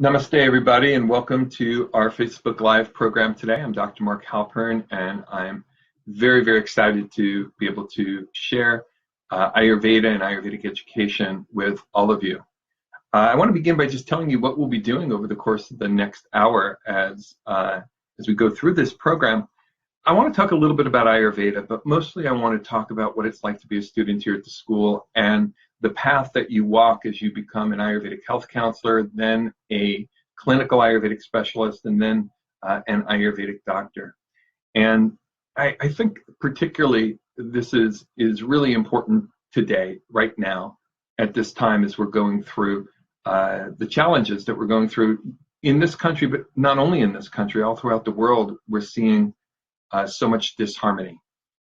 Namaste, everybody, and welcome to our Facebook Live program today. I'm Dr. Marc Halpern, and I'm very, very excited to be able to share Ayurveda and Ayurvedic education with all of you. I want to begin by just telling you what we'll be doing over the course of the next hour as we go through this program. I want to talk a little bit about Ayurveda, but mostly I want to talk about what it's like to be a student here at the school and the path that you walk as you become an Ayurvedic health counselor, then a clinical Ayurvedic specialist, and then an Ayurvedic doctor. And I think particularly this is really important today, right now, at this time as we're going through the challenges that we're going through in this country, but not only in this country, all throughout the world, we're seeing so much disharmony.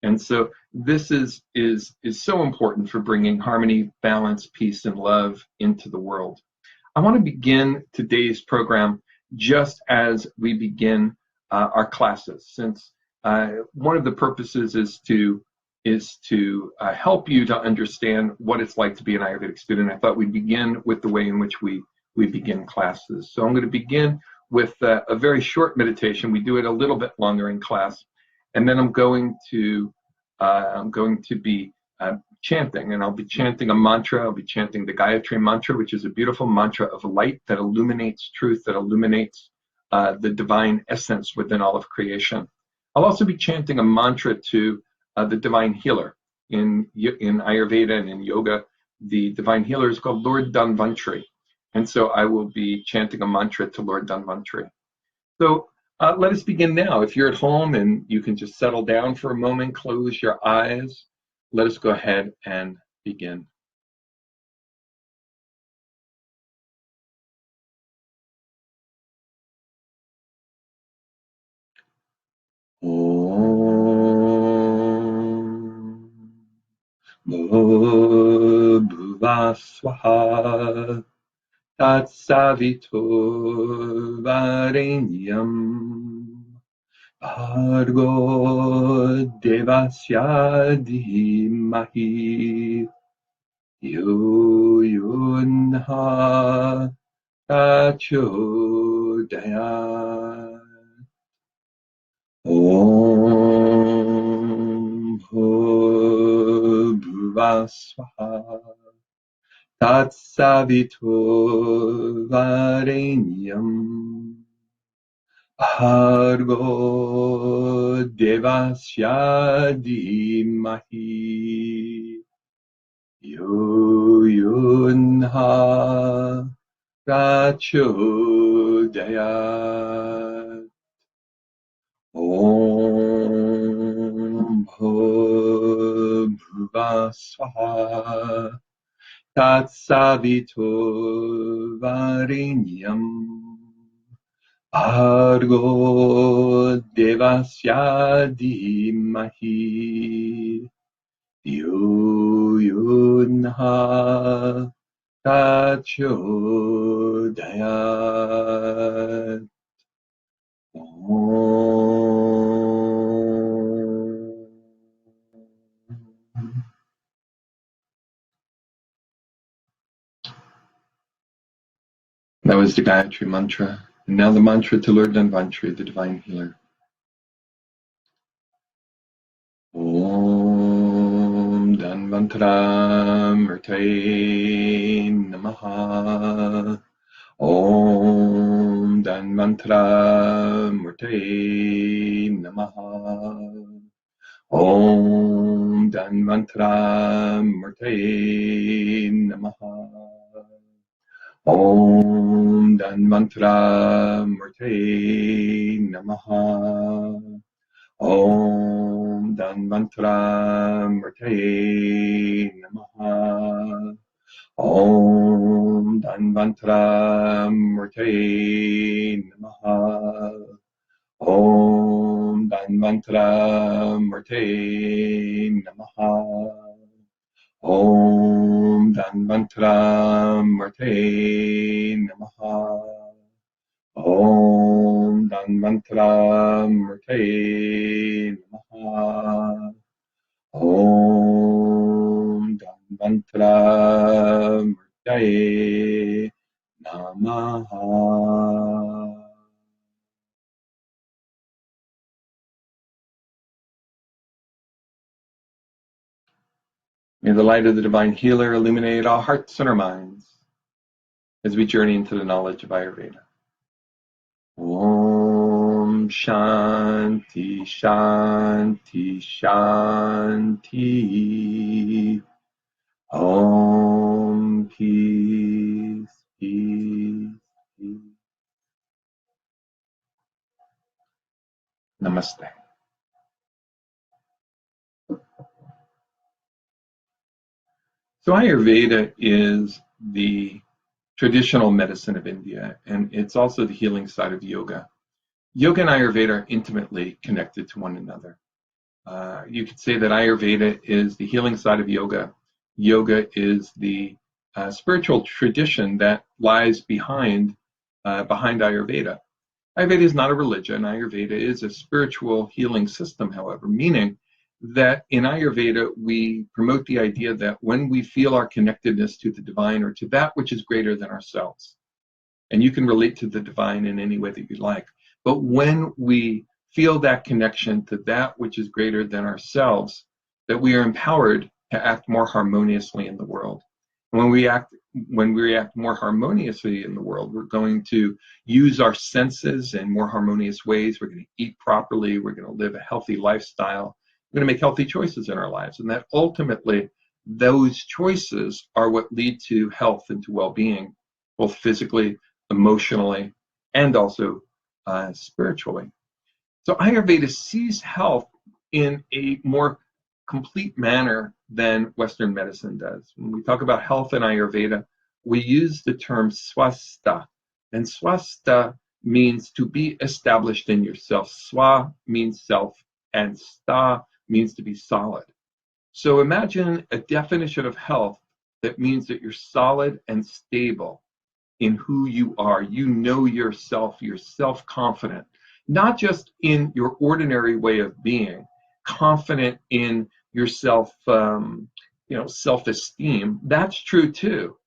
And so this is so important for bringing harmony, balance, peace, and love into the world. I want to begin today's program just as we begin our classes, since one of the purposes is to help you to understand what it's like to be an Ayurvedic student. I thought we'd begin with the way in which we begin classes. So I'm going to begin with a very short meditation. We do it a little bit longer in class. And then I'm going to be chanting, and I'll be chanting a mantra. I'll be chanting the Gayatri mantra, which is a beautiful mantra of light that illuminates truth, that illuminates the divine essence within all of creation. I'll also be chanting a mantra to the divine healer. In Ayurveda and in yoga, the divine healer is called Lord Dhanvantri. And so I will be chanting a mantra to Lord Dhanvantri. So let us begin now. If you're at home and you can just settle down for a moment, close your eyes, let us go ahead and begin. Om Bhuva Swaha Tatsavito Varenyam Bhargo Devasya Dhimahi Yo Yunha Prachodaya. Om Bhuva Swaha Tatsavito Varenyam Bhargo Devasya Dhimahi Yo Yunha Prachodaya. Om Bhuva Swaha Tatsavito Varenyam Bhargo Devasya Dhimahi Yo Yunha Prachodaya. That was the Gayatri mantra. And now the mantra to Lord Dhanvantri, the divine healer. Om Dhanvantara Murtaye Namaha. Om Dhanvantara Murtaye Namaha. Om Dhanvantara Murtaye Namaha. Om Dhanvantara Murtaye Namaha. Om Dhanvantara Murtaye Namaha. Om Dhanvantara Murtaye Namaha. Om Dhanvantara Murtaye Namaha. Om Dhanvantara Murtaye Namaha. Om Dhanvantara Murtaye Namaha. Om Dhanvantara Murtaye Namaha. May the light of the Divine Healer illuminate our hearts and our minds as we journey into the knowledge of Ayurveda. Om Shanti Shanti Shanti. Om Peace Peace Peace. Namaste. So Ayurveda is the traditional medicine of India, and it's also the healing side of yoga. Yoga and Ayurveda are intimately connected to one another. You could say that Ayurveda is the healing side of yoga. Yoga is the spiritual tradition that lies behind Ayurveda. Ayurveda is not a religion. Ayurveda is a spiritual healing system, however, meaning that in Ayurveda, we promote the idea that when we feel our connectedness to the divine or to that which is greater than ourselves, and you can relate to the divine in any way that you like, but when we feel that connection to that which is greater than ourselves, that we are empowered to act more harmoniously in the world. And when we react more harmoniously in the world, we're going to use our senses in more harmonious ways. We're going to eat properly. We're going to live a healthy lifestyle. We're going to make healthy choices in our lives. And that ultimately, those choices are what lead to health and to well-being, both physically, emotionally, and also spiritually. So Ayurveda sees health in a more complete manner than Western medicine does. When we talk about health in Ayurveda, we use the term swastha. And swastha means to be established in yourself. Swa means self, and sta means to be solid. So imagine a definition of health that means that you're solid and stable in who you are. You know yourself, you're self-confident, not just in your ordinary way of being, confident in yourself, self-esteem. That's true too,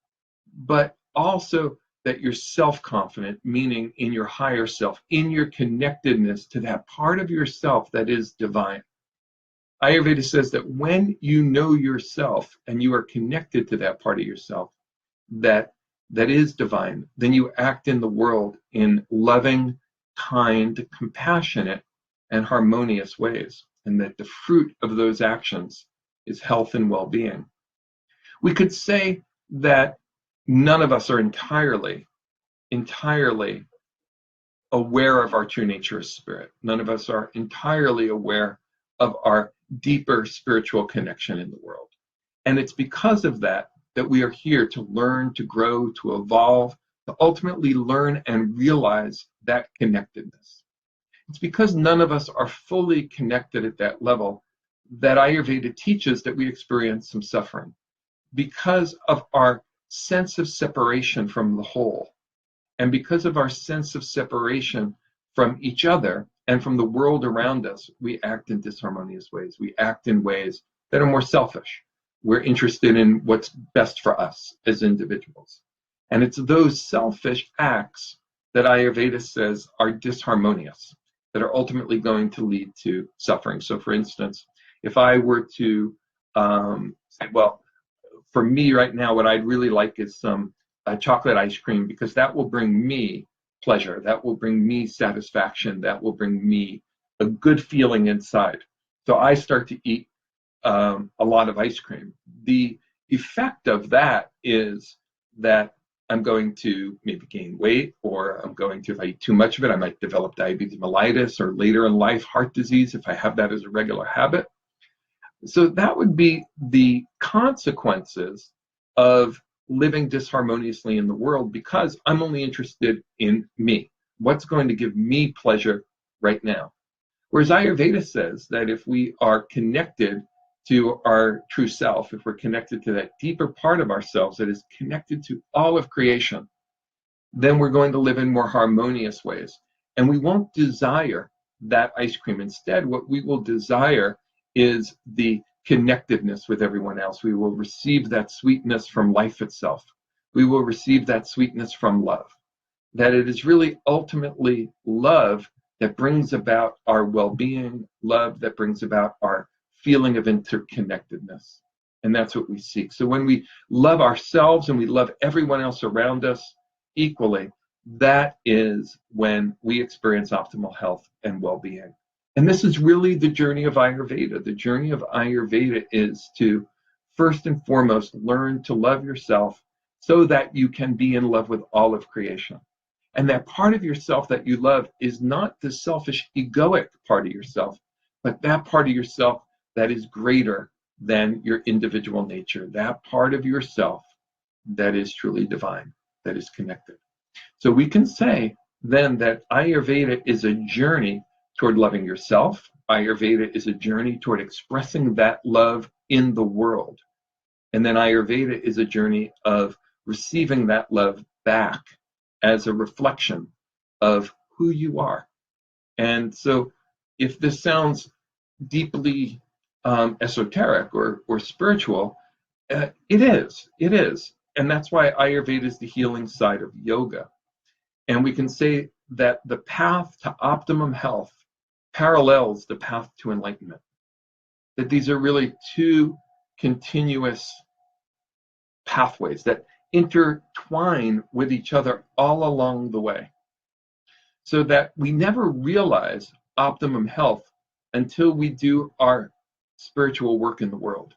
but also that you're self-confident, meaning in your higher self, in your connectedness to that part of yourself that is divine. Ayurveda says that when you know yourself and you are connected to that part of yourself that is divine, then you act in the world in loving, kind, compassionate, and harmonious ways, and that the fruit of those actions is health and well-being. We could say that none of us are entirely aware of our true nature as spirit. None of us are entirely aware of our deeper spiritual connection in the world. And it's because of that we are here to learn, to grow, to evolve, to ultimately learn and realize that connectedness. It's because none of us are fully connected at that level that Ayurveda teaches that we experience some suffering, because of our sense of separation from the whole, and because of our sense of separation from each other and from the world around us. We act in disharmonious ways. We act in ways that are more selfish. We're interested in what's best for us as individuals. And it's those selfish acts that Ayurveda says are disharmonious, that are ultimately going to lead to suffering. So for instance, if I were to say, well, for me right now, what I'd really like is some chocolate ice cream, because that will bring me pleasure, that will bring me satisfaction, that will bring me a good feeling inside. So I start to eat a lot of ice cream. The effect of that is that I'm going to maybe gain weight, or I'm going to, if I eat too much of it, I might develop diabetes mellitus, or later in life, heart disease, if I have that as a regular habit. So that would be the consequences of living disharmoniously in the world, because I'm only interested in me. What's going to give me pleasure right now? Whereas Ayurveda says that if we are connected to our true self, if we're connected to that deeper part of ourselves that is connected to all of creation, then we're going to live in more harmonious ways. And we won't desire that ice cream. Instead, what we will desire is the connectedness with everyone else. We will receive that sweetness from life itself. we will receive that sweetness from love. That it is really ultimately love that brings about our well-being, love that brings about our feeling of interconnectedness. And that's what we seek. So when we love ourselves and we love everyone else around us equally, that is when we experience optimal health and well-being. And this is really the journey of Ayurveda. The journey of Ayurveda is to first and foremost learn to love yourself so that you can be in love with all of creation. And that part of yourself that you love is not the selfish, egoic part of yourself, but that part of yourself that is greater than your individual nature, that part of yourself that is truly divine, that is connected. So we can say then that Ayurveda is a journey toward loving yourself. Ayurveda is a journey toward expressing that love in the world. And then Ayurveda is a journey of receiving that love back as a reflection of who you are. And so if this sounds deeply esoteric or spiritual, it is. And that's why Ayurveda is the healing side of yoga. And we can say that the path to optimum health parallels the path to enlightenment. That these are really two continuous pathways that intertwine with each other all along the way, so that we never realize optimum health until we do our spiritual work in the world.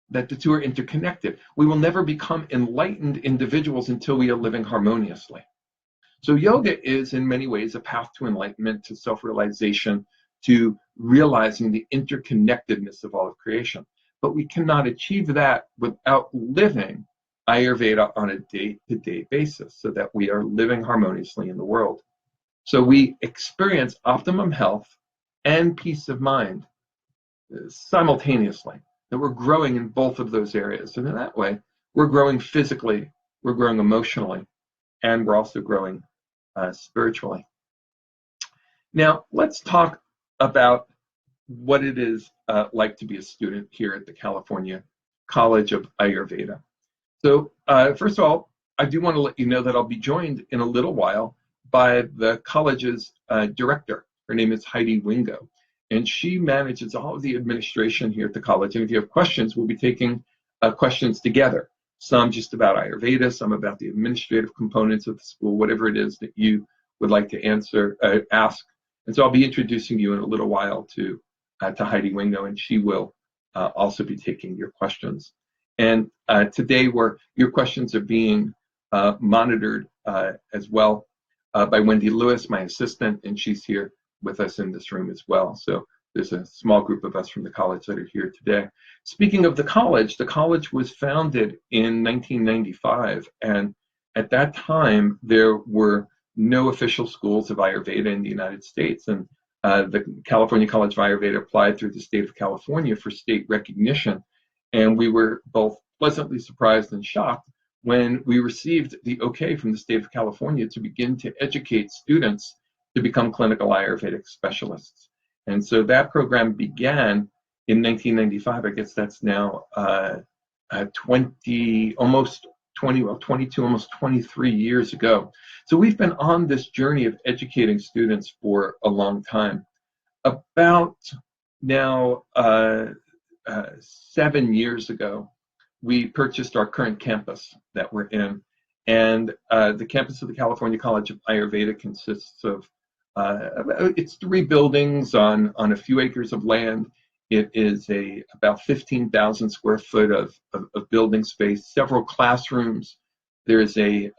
That the two are interconnected. We will never become enlightened individuals until we are living harmoniously. So yoga is in many ways a path to enlightenment, to self-realization, to realizing the interconnectedness of all of creation. But we cannot achieve that without living Ayurveda on a day-to-day basis, so that we are living harmoniously in the world. So we experience optimum health and peace of mind simultaneously, that we're growing in both of those areas. And in that way, we're growing physically, we're growing emotionally, and we're also growing spiritually. Now, let's talk about what it is like to be a student here at the California College of Ayurveda. So first of all, I do want to let you know that I'll be joined in a little while by the college's director. Her name is Heidi Wingo, and she manages all of the administration here at the college. And if you have questions, we'll be taking questions together. Some just about Ayurveda, some about the administrative components of the school, whatever it is that you would like to ask. And so I'll be introducing you in a little while to Heidi Wingo, and she will also be taking your questions. And today, your questions are being monitored as well by Wendy Lewis, my assistant, and she's here with us in this room as well. So there's a small group of us from the college that are here today. Speaking of the college was founded in 1995, and at that time there were no official schools of Ayurveda in the United States, and the California College of Ayurveda applied through the state of California for state recognition, and we were both pleasantly surprised and shocked when we received the okay from the state of California to begin to educate students to become clinical Ayurvedic specialists. And so that program began in 1995. I guess that's now 22, almost 23 years ago. So we've been on this journey of educating students for a long time. About now 7 years ago, we purchased our current campus that we're in. And the campus of the California College of Ayurveda consists of it's 3 buildings on a few acres of land. It is about 15,000 square foot of building space, several classrooms. There is a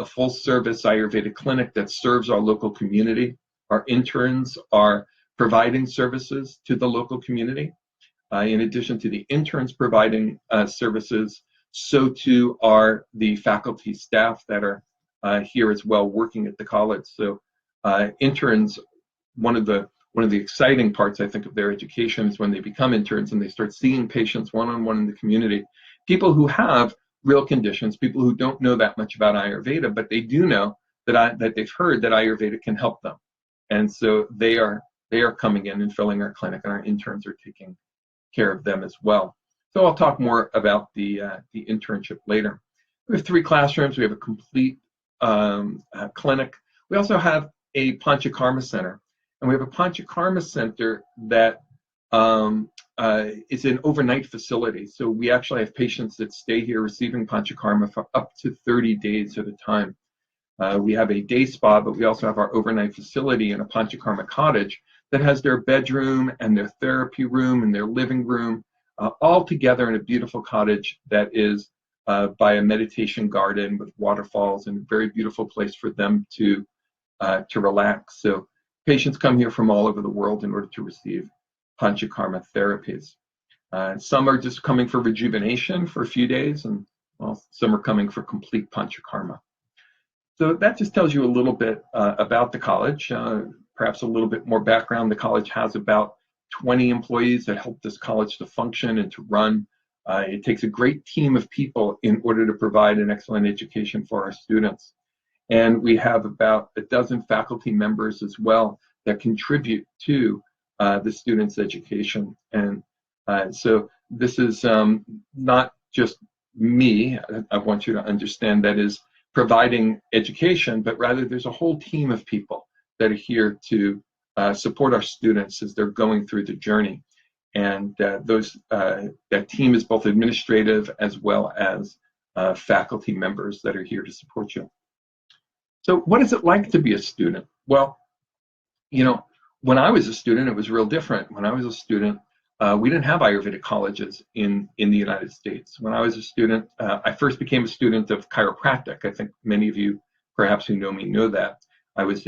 full service Ayurveda clinic that serves our local community. Our interns are providing services to the local community. In addition to the interns providing services, so too are the faculty staff that are here as well working at the college. So interns, one of the exciting parts, I think, of their education is when they become interns and they start seeing patients one-on-one in the community. People who have real conditions, people who don't know that much about Ayurveda, but they do know that they've heard that Ayurveda can help them. And so they are coming in and filling our clinic, and our interns are taking care of them as well. So I'll talk more about the internship later. We have 3 classrooms. We have a complete clinic. We also have a Panchakarma center. And we have a Panchakarma center that is an overnight facility. So we actually have patients that stay here receiving Panchakarma for up to 30 days at a time. We have a day spa, but we also have our overnight facility in a Panchakarma cottage that has their bedroom and their therapy room and their living room all together in a beautiful cottage that is by a meditation garden with waterfalls and a very beautiful place for them to relax. So patients come here from all over the world in order to receive Panchakarma therapies. Some are just coming for rejuvenation for a few days, and well, some are coming for complete Panchakarma. So that just tells you a little bit about the college, perhaps a little bit more background. The college has about 20 employees that help this college to function and to run. It takes a great team of people in order to provide an excellent education for our students. And we have about a dozen faculty members as well that contribute to the students' education. And so this is not just me, I want you to understand, that is providing education, but rather there's a whole team of people that are here to support our students as they're going through the journey. And that team is both administrative as well as faculty members that are here to support you. So what is it like to be a student? Well, you know, when I was a student, it was real different. When I was a student, we didn't have Ayurvedic colleges in the United States. When I was a student, I first became a student of chiropractic. I think many of you, perhaps who know me, know that. I was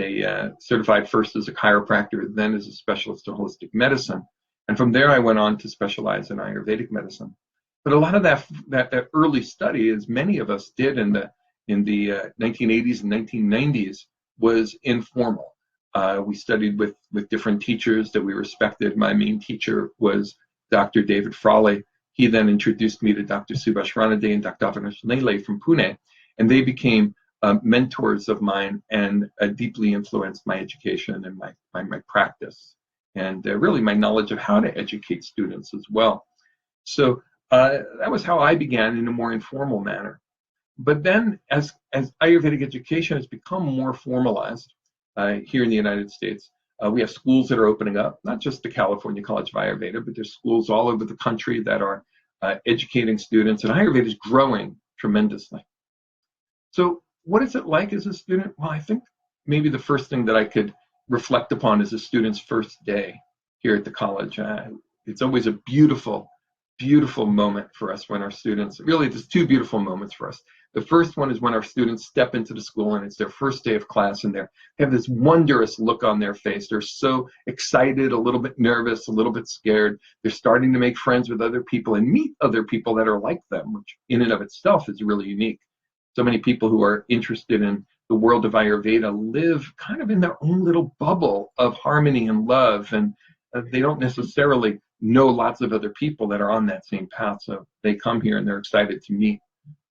certified first as a chiropractor, then as a specialist in holistic medicine. And from there, I went on to specialize in Ayurvedic medicine. But a lot of that early study, as many of us did in the 1980s and 1990s, was informal. We studied with different teachers that we respected. My main teacher was Dr. David Frawley. He then introduced me to Dr. Subhash Ranade and Dr. Avinash Lele from Pune, and they became mentors of mine and deeply influenced my education and my practice, and really my knowledge of how to educate students as well. So that was how I began, in a more informal manner. But then as Ayurvedic education has become more formalized here in the United States, we have schools that are opening up, not just the California College of Ayurveda, but there's schools all over the country that are educating students, and Ayurveda is growing tremendously. So what is it like as a student? Well, I think maybe the first thing that I could reflect upon is a student's first day here at the college. It's always a beautiful, beautiful moment for us when our students, really there's 2 beautiful moments for us. The first one is when our students step into the school and it's their first day of class, and they have this wondrous look on their face. They're so excited, a little bit nervous, a little bit scared. They're starting to make friends with other people and meet other people that are like them, which in and of itself is really unique. So many people who are interested in the world of Ayurveda live kind of in their own little bubble of harmony and love, and they don't necessarily know lots of other people that are on that same path. So they come here and they're excited to meet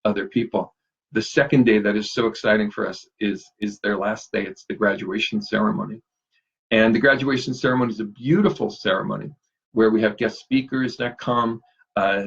other people. The second day that is so exciting for us is their last day. It's the graduation ceremony. And the graduation ceremony is a beautiful ceremony where we have guest speakers that come,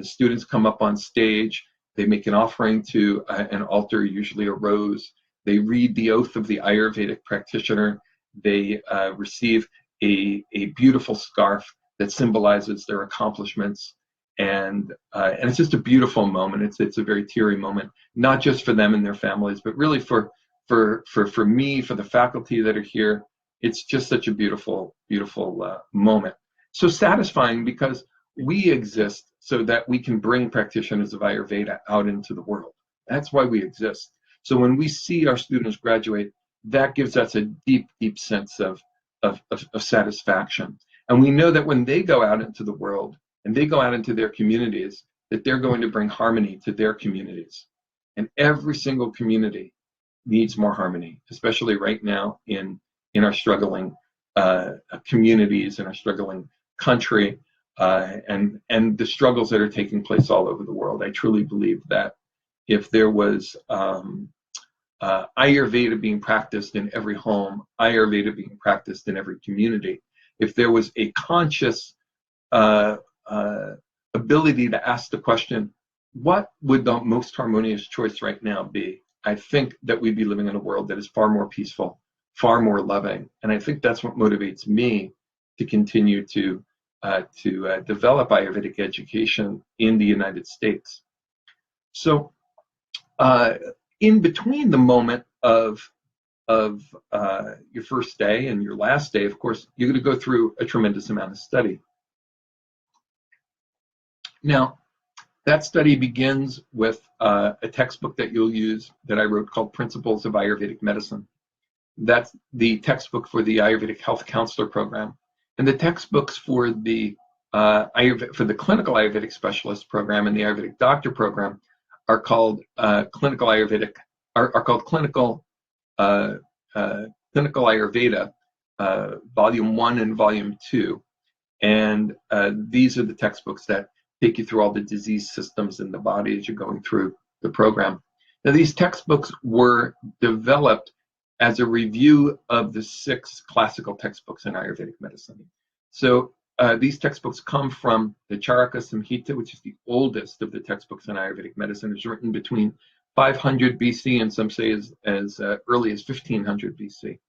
students come up on stage, they make an offering to an altar, usually a rose. They read the oath of the Ayurvedic practitioner. They receive a beautiful scarf that symbolizes their accomplishments. And it's just a beautiful moment. It's a very teary moment, not just for them and their families, but really for me, for the faculty that are here. It's just such a beautiful, beautiful moment. So satisfying, because we exist so that we can bring practitioners of Ayurveda out into the world. That's why we exist. So when we see our students graduate, that gives us a deep, deep sense of satisfaction. And we know that when they go out into the world and they go out into their communities, that they're going to bring harmony to their communities. And every single community needs more harmony, especially right now in our struggling communities, in our struggling country, and the struggles that are taking place all over the world. I truly believe that if there was Ayurveda being practiced in every home, Ayurveda being practiced in every community, if there was a conscious ability to ask the question, what would the most harmonious choice right now be? I think that we'd be living in a world that is far more peaceful, far more loving, and I think that's what motivates me to continue to develop Ayurvedic education in the United States. So, in between the moment of your first day and your last day, of course, you're going to go through a tremendous amount of study. Now, that study begins with a textbook that you'll use that I wrote called Principles of Ayurvedic Medicine. That's the textbook for the Ayurvedic Health Counselor Program. And the textbooks for the clinical Ayurvedic Specialist Program and the Ayurvedic Doctor Program are called clinical Ayurveda, Volume 1 and Volume 2. And these are the textbooks that take you through all the disease systems in the body as you're going through the program. Now, these textbooks were developed as a review of the 6 classical textbooks in Ayurvedic medicine. So these textbooks come from the Charaka Samhita, which is the oldest of the textbooks in Ayurvedic medicine. It was written between 500 BC and some say as early as 1500 BC.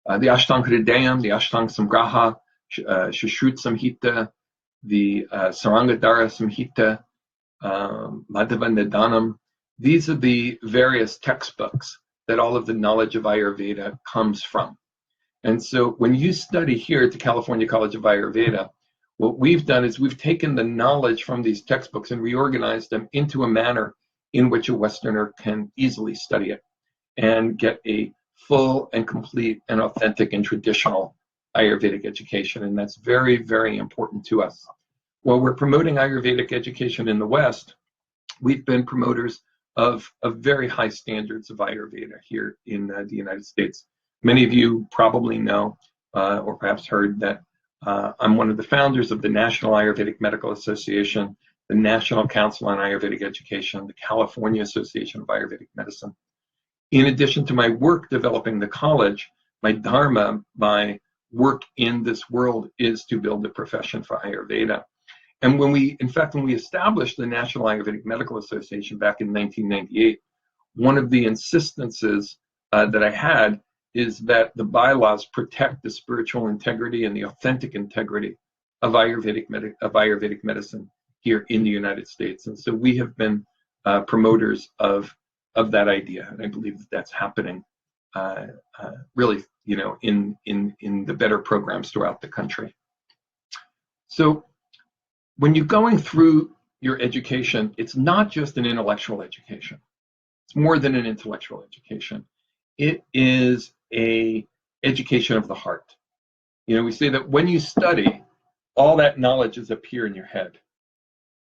The Ashtanga Hridayam, the Ashtanga Samgraha, Shashrut Samhita, the Sarangadhara Samhita, Madhava Nidanam. These are the various textbooks that all of the knowledge of Ayurveda comes from. And so when you study here at the California College of Ayurveda, what we've done is we've taken the knowledge from these textbooks and reorganized them into a manner in which a Westerner can easily study it and get a full and complete and authentic and traditional Ayurvedic education. And that's very, very important to us. While we're promoting Ayurvedic education in the West, we've been promoters of very high standards of Ayurveda here in the United States. Many of you probably know or perhaps heard that I'm one of the founders of the National Ayurvedic Medical Association, the National Council on Ayurvedic Education, the California Association of Ayurvedic Medicine. In addition to my work developing the college, my dharma, my work in this world is to build a profession for Ayurveda. And when we established the National Ayurvedic Medical Association back in 1998, one of the insistences that I had is that the bylaws protect the spiritual integrity and the authentic integrity of Ayurvedic medicine here in the United States. And so we have been promoters of that idea, and I believe that that's happening really, in the better programs throughout the country. So when you're going through your education, it's not just an intellectual education. It's more than an intellectual education. It is an education of the heart. We say that when you study, all that knowledge is up here in your head.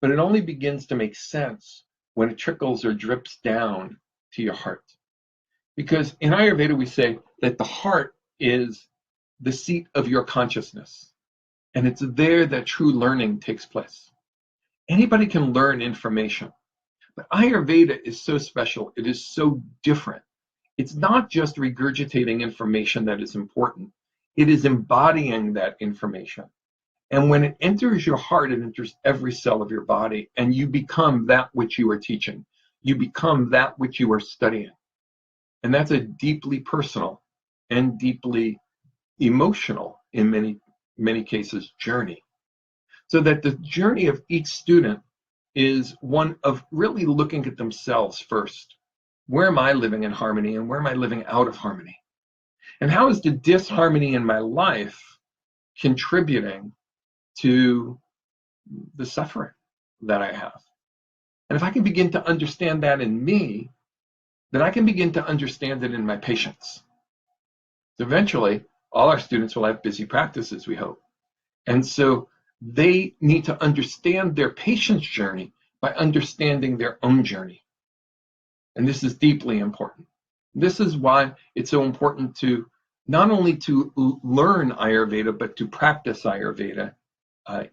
But it only begins to make sense when it trickles or drips down to your heart. Because in Ayurveda, we say that the heart is the seat of your consciousness. And it's there that true learning takes place. Anybody can learn information. But Ayurveda is so special. It is so different. It's not just regurgitating information that is important. It is embodying that information. And when it enters your heart, it enters every cell of your body, and you become that which you are teaching. You become that which you are studying. And that's a deeply personal and deeply emotional, in many cases, journey. So that the journey of each student is one of really looking at themselves first. Where am I living in harmony, and where am I living out of harmony? And how is the disharmony in my life contributing to the suffering that I have? And if I can begin to understand that in me, then I can begin to understand it in my patients. So eventually, all our students will have busy practices, we hope. And so they need to understand their patient's journey by understanding their own journey. And this is deeply important. This is why it's so important to not only to learn Ayurveda, but to practice Ayurveda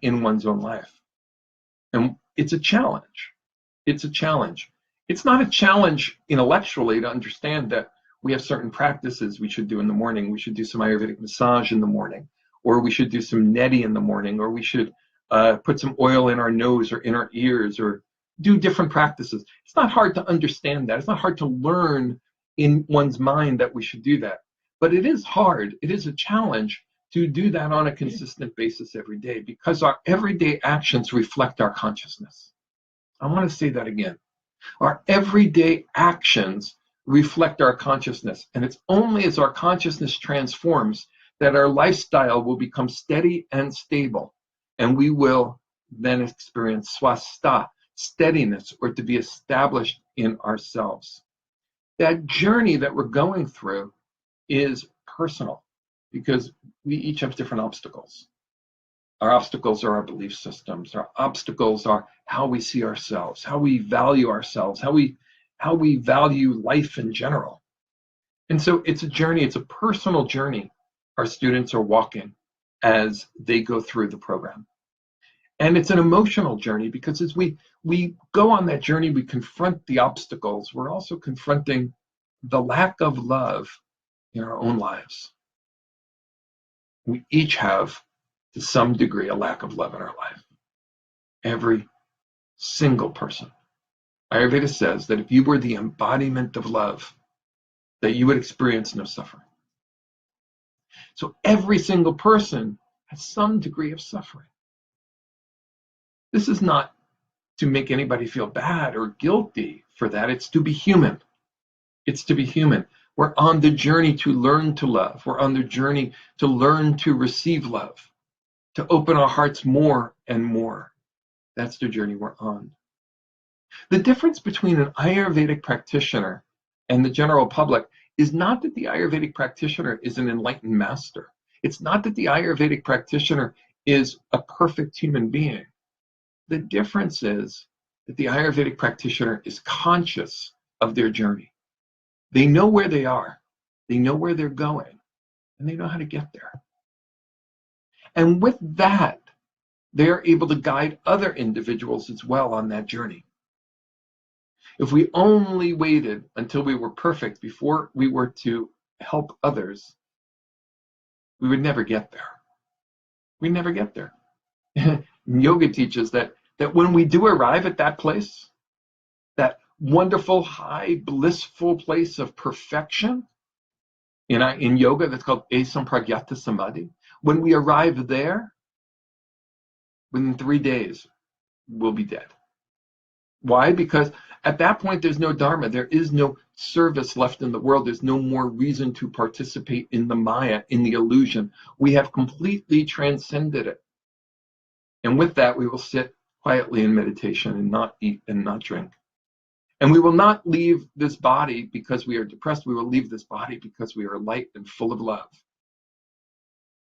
in one's own life. And it's a challenge. It's a challenge. It's not a challenge intellectually to understand that we have certain practices we should do in the morning. We should do some Ayurvedic massage in the morning, or we should do some neti in the morning, or we should put some oil in our nose or in our ears, or do different practices. It's not hard to understand that. It's not hard to learn in one's mind that we should do that. But it is hard. It is a challenge to do that on a consistent basis every day, because our everyday actions reflect our consciousness. I want to say that again. Our everyday actions reflect our consciousness, and it's only as our consciousness transforms that our lifestyle will become steady and stable, and we will then experience swastha, steadiness, or to be established in ourselves. That journey that we're going through is personal, because we each have different obstacles. Our obstacles are our belief systems. Our obstacles are how we see ourselves, how we value ourselves, how we value life in general. And so it's a journey, it's a personal journey our students are walking as they go through the program. And it's an emotional journey, because as we go on that journey, we confront the obstacles. We're also confronting the lack of love in our own lives. We each have, to some degree, a lack of love in our life. Every single person. Ayurveda says that if you were the embodiment of love, that you would experience no suffering. So every single person has some degree of suffering. This is not to make anybody feel bad or guilty for that. It's to be human. It's to be human. We're on the journey to learn to love. We're on the journey to learn to receive love, to open our hearts more and more. That's the journey we're on. The difference between an Ayurvedic practitioner and the general public is not that the Ayurvedic practitioner is an enlightened master. It's not that the Ayurvedic practitioner is a perfect human being. The difference is that the Ayurvedic practitioner is conscious of their journey. They know where they are, they know where they're going, and they know how to get there. And with that, they are able to guide other individuals as well on that journey. If we only waited until we were perfect before we were to help others, we would never get there. We never get there. Yoga teaches that when we do arrive at that place, that wonderful, high, blissful place of perfection, in yoga that's called asampragyata samadhi, when we arrive there, within 3 days, we'll be dead. Why? Because at that point, there's no dharma. There is no service left in the world. There's no more reason to participate in the maya, in the illusion. We have completely transcended it. And with that, we will sit quietly in meditation and not eat and not drink. And we will not leave this body because we are depressed. We will leave this body because we are light and full of love.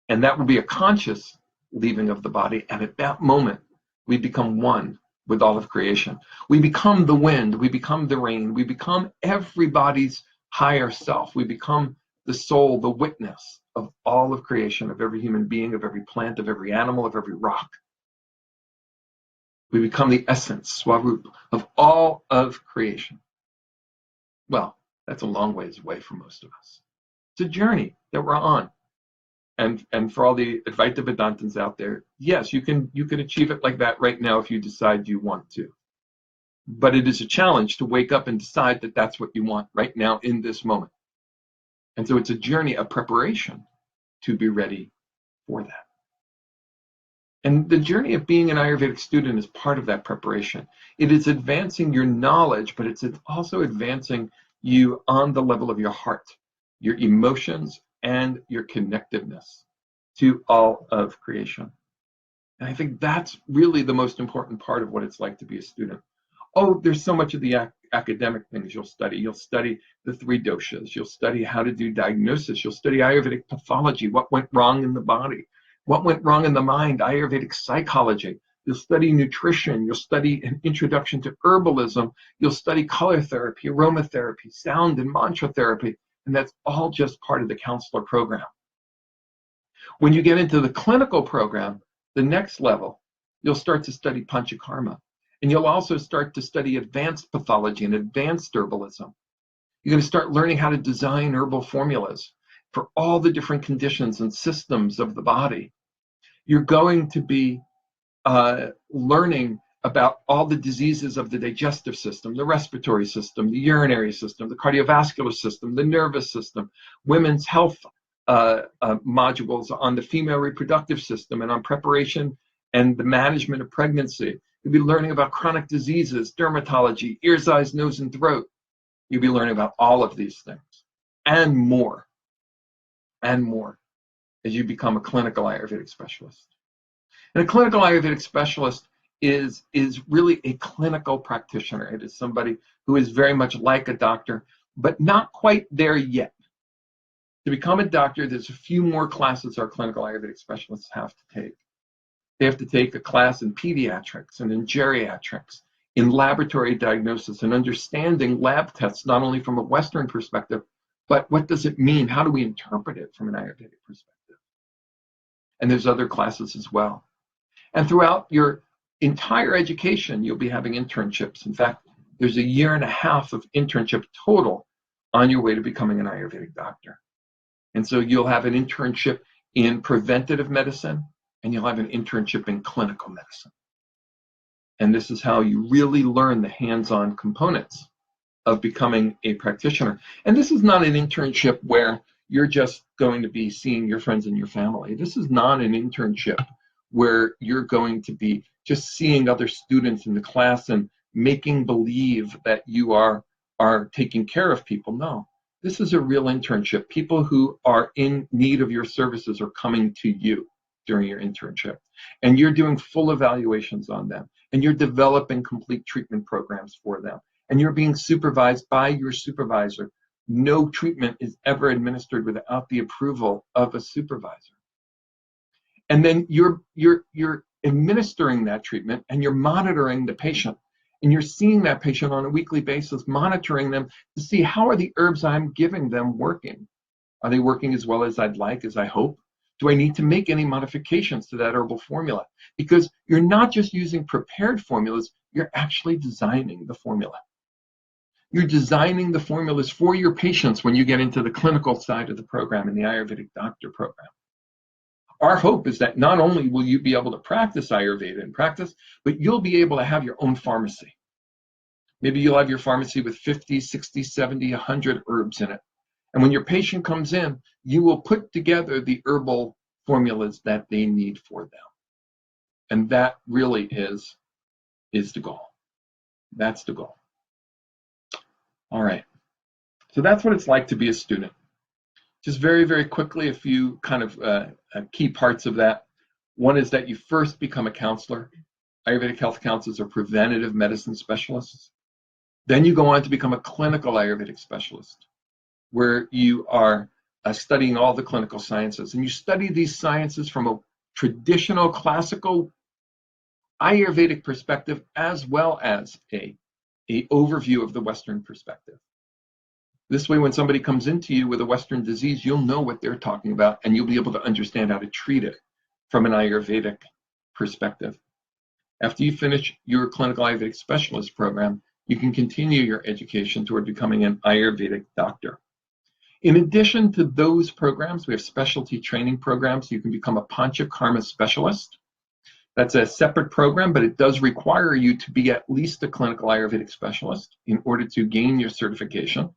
And that will be a conscious leaving of the body. And at that moment, we become one with all of creation. We become the wind, we become the rain, we become everybody's higher self. We become the soul, the witness of all of creation, of every human being, of every plant, of every animal, of every rock. We become the essence, swarup, of all of creation. Well, that's a long ways away for most of us. It's a journey that we're on. And for all the Advaita Vedantins out there, yes, you can achieve it like that right now if you decide you want to. But it is a challenge to wake up and decide that that's what you want right now in this moment. And so it's a journey, a preparation to be ready for that. And the journey of being an Ayurvedic student is part of that preparation. It is advancing your knowledge, but it's also advancing you on the level of your heart, your emotions, and your connectedness to all of creation. And I think that's really the most important part of what it's like to be a student. Oh, there's so much of the academic things you'll study. You'll study the 3 doshas. You'll study how to do diagnosis. You'll study Ayurvedic pathology, what went wrong in the body, what went wrong in the mind, Ayurvedic psychology. You'll study nutrition. You'll study an introduction to herbalism. You'll study color therapy, aromatherapy, sound and mantra therapy. And that's all just part of the counselor program. When you get into the clinical program, the next level, you'll start to study panchakarma. And you'll also start to study advanced pathology and advanced herbalism. You're going to start learning how to design herbal formulas for all the different conditions and systems of the body. You're going to be learning about all the diseases of the digestive system, the respiratory system, the urinary system, the cardiovascular system, the nervous system, women's health modules on the female reproductive system and on preparation and the management of pregnancy. You'll be learning about chronic diseases, dermatology, ears, eyes, nose, and throat. You'll be learning about all of these things and more as you become a clinical Ayurvedic specialist. And a clinical Ayurvedic specialist is really a clinical practitioner. It is somebody who is very much like a doctor, but not quite there yet. To become a doctor, there's a few more classes our clinical Ayurvedic specialists have to take. They have to take a class in pediatrics and in geriatrics, in laboratory diagnosis and understanding lab tests, not only from a Western perspective, but what does it mean? How do we interpret it from an Ayurvedic perspective? And there's other classes as well. And throughout your entire education, you'll be having internships. In fact, there's 1.5 years of internship total on your way to becoming an Ayurvedic doctor. And so you'll have an internship in preventative medicine, and you'll have an internship in clinical medicine. And this is how you really learn the hands-on components of becoming a practitioner. And this is not an internship where you're just going to be seeing your friends and your family. This is not an internship where you're going to be just seeing other students in the class and making believe that you are taking care of people. No, this is a real internship. People who are in need of your services are coming to you during your internship. And you're doing full evaluations on them. And you're developing complete treatment programs for them. And you're being supervised by your supervisor. No treatment is ever administered without the approval of a supervisor. And then you're administering that treatment and you're monitoring the patient. And you're seeing that patient on a weekly basis, monitoring them to see how are the herbs I'm giving them working. Are they working as well as I'd like, as I hope? Do I need to make any modifications to that herbal formula? Because you're not just using prepared formulas, you're actually designing the formula. You're designing the formulas for your patients when you get into the clinical side of the program in the Ayurvedic Doctor program. Our hope is that not only will you be able to practice Ayurveda in practice, but you'll be able to have your own pharmacy. Maybe you'll have your pharmacy with 50, 60, 70, 100 herbs in it. And when your patient comes in, you will put together the herbal formulas that they need for them. And that really is the goal. That's the goal. All right. So that's what it's like to be a student. Just very, very quickly, a few kind of key parts of that. One is that you first become a counselor. Ayurvedic health counselors are preventative medicine specialists. Then you go on to become a clinical Ayurvedic specialist, where you are studying all the clinical sciences. And you study these sciences from a traditional classical Ayurvedic perspective, as well as a overview of the Western perspective. This way, when somebody comes into you with a Western disease, you'll know what they're talking about, and you'll be able to understand how to treat it from an Ayurvedic perspective. After you finish your clinical Ayurvedic specialist program, you can continue your education toward becoming an Ayurvedic doctor. In addition to those programs, we have specialty training programs. You can become a Panchakarma specialist. That's a separate program, but it does require you to be at least a clinical Ayurvedic specialist in order to gain your certification.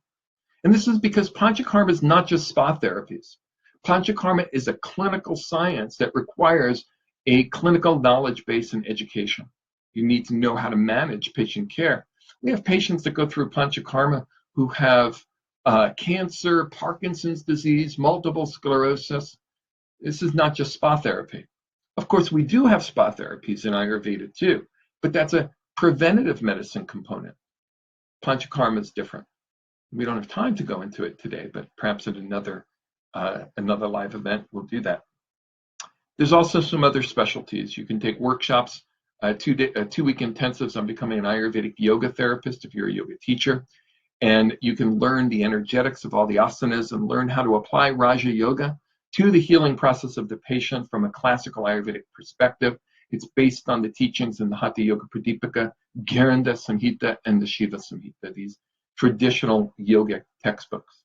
And this is because Panchakarma is not just spa therapies. Panchakarma is a clinical science that requires a clinical knowledge base and education. You need to know how to manage patient care. We have patients that go through Panchakarma who have cancer, Parkinson's disease, multiple sclerosis. This is not just spa therapy. Of course, we do have spa therapies in Ayurveda too, but that's a preventative medicine component. Panchakarma is different. We don't have time to go into it today, but perhaps at another live event, we'll do that. There's also some other specialties. You can take workshops, 2-week intensives on becoming an Ayurvedic yoga therapist if you're a yoga teacher. And you can learn the energetics of all the asanas and learn how to apply Raja Yoga to the healing process of the patient from a classical Ayurvedic perspective. It's based on the teachings in the Hatha Yoga Pradipika, Gerinda Samhita, and the Shiva Samhita, these traditional yogic textbooks.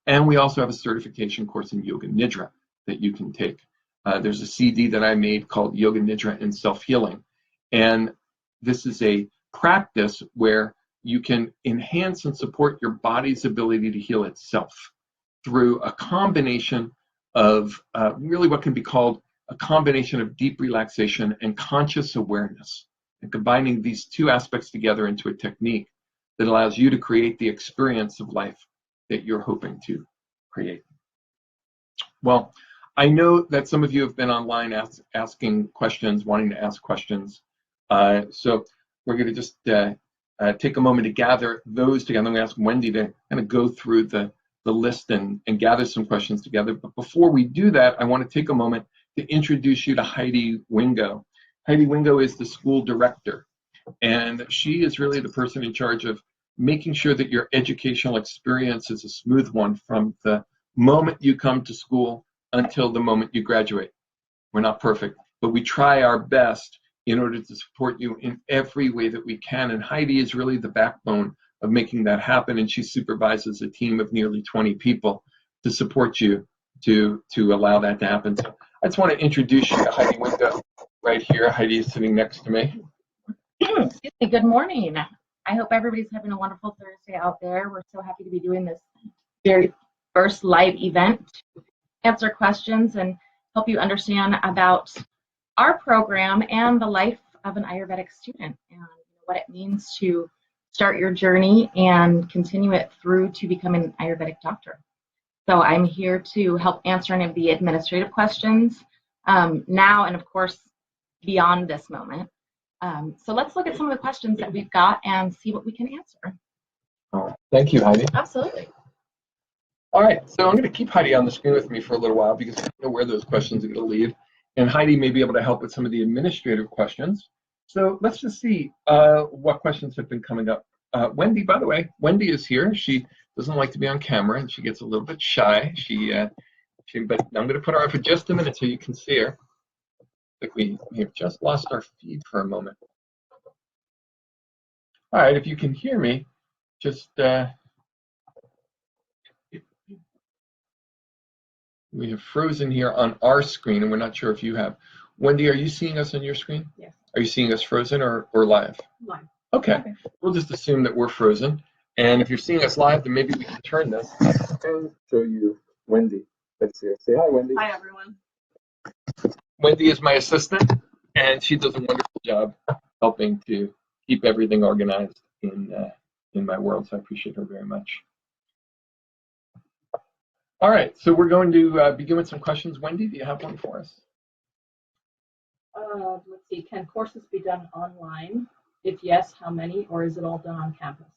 And we also have a certification course in Yoga Nidra that you can take. There's a CD that I made called Yoga Nidra and Self-Healing. And this is a practice where you can enhance and support your body's ability to heal itself through a combination of really what can be called a combination of deep relaxation and conscious awareness, and combining these two aspects together into a technique that allows you to create the experience of life that you're hoping to create. Well, I know that some of you have been online asking questions, wanting to ask questions. So we're going to just take a moment to gather those together. I'm going to ask Wendy to kind of go through the list and gather some questions together. But before we do that, I want to take a moment to introduce you to Heidi Wingo. Heidi Wingo is the school director, and she is really the person in charge of making sure that your educational experience is a smooth one from the moment you come to school until the moment you graduate. We're not perfect, but we try our best in order to support you in every way that we can. And Heidi is really the backbone of making that happen, and she supervises a team of nearly 20 people to support you to allow that to happen. So I just want to introduce you to Heidi Wingo right here. Heidi is sitting next to me. Excuse me, good morning. I hope everybody's having a wonderful Thursday out there. We're so happy to be doing this very first live event to answer questions and help you understand about our program and the life of an Ayurvedic student and what it means to start your journey and continue it through to becoming an Ayurvedic doctor. So I'm here to help answer any of the administrative questions now and of course beyond this moment. So let's look at some of the questions that we've got and see what we can answer. Oh, thank you, Heidi. Absolutely. All right, so I'm going to keep Heidi on the screen with me for a little while because I don't know where those questions are going to lead. And Heidi may be able to help with some of the administrative questions. So let's just see what questions have been coming up. Wendy, by the way, Wendy is here. She doesn't like to be on camera and she gets a little bit shy. But I'm going to put her on for just a minute so you can see her. I think we have just lost our feed for a moment. All right, if you can hear me, just we have frozen here on our screen, and we're not sure if you have. Wendy, are you seeing us on your screen? Yes. Are you seeing us frozen or live? Live. Okay. We'll just assume that we're frozen. And if you're seeing us live, then maybe we can turn this and show you Wendy. Let's see. Say hi, Wendy. Hi, everyone. Wendy is my assistant, and she does a wonderful job helping to keep everything organized in my world, so I appreciate her very much. All right, so we're going to begin with some questions. Wendy, do you have one for us? Let's see, can courses be done online? If yes, how many, or is it all done on campus?